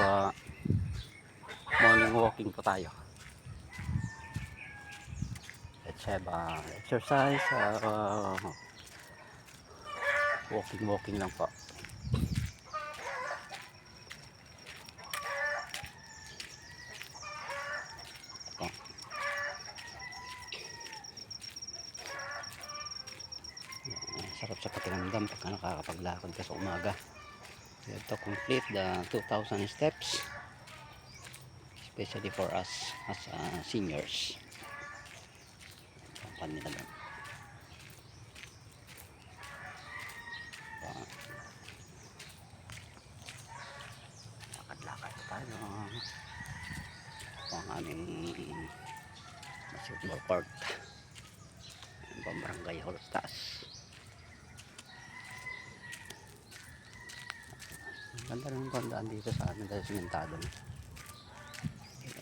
po. Morning walking po tayo. Let's have exercise. Walking lang po. Sarap sa pakiramdam pagka nakakapaglakad ka sa umaga. You have to complete the 2,000 steps, especially for us as seniors. Kampan nila lang. Lakad-lakad tayo. Ito ang aming basketball court. Barangay Holtas. Ganda ng pandaan dito sa amin dahil simentado na.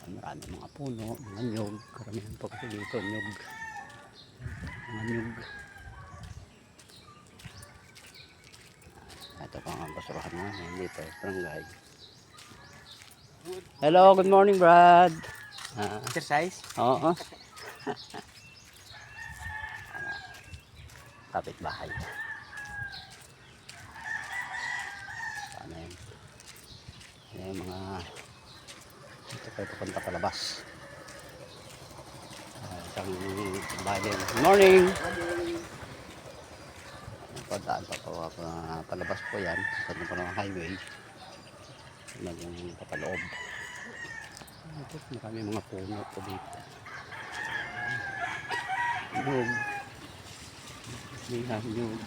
Marami mga puno, mga nyug. Karamihan po kasi dito nyug. Mga nyug. Ito pa ang basurahan namin dito, barangay. Hello, good morning Brad. Exercise? Oo. Kapit bahay. Sana yun. Yan yung mga ito pa papunta palabas. Isang bahay din. Good morning! Padaan pa palabas po yan. Pagod po ng highway. Yan yung papaloob. Ito, marami mga puno po dito. Nyug. Nyug.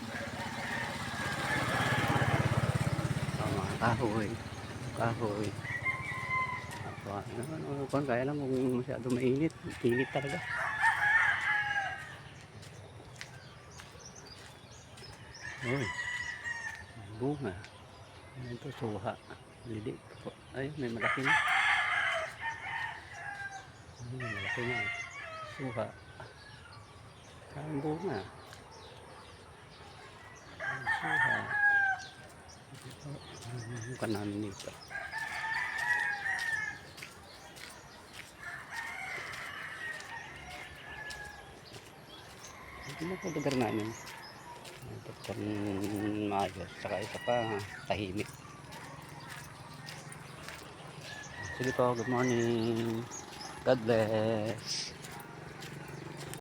Mga kahoy. Kahoy. Kaya lang kung masyado mainit. Init talaga. Uy. Bunga. Ito suha. Lidik po. Ay, may malaki na. Malaki na. Suha. Ang bunga. Suha. Ang kanan nito. Ano po lugar namin? Ito po maayos. Saka isa pa tahimik. Sige po, good morning. God bless.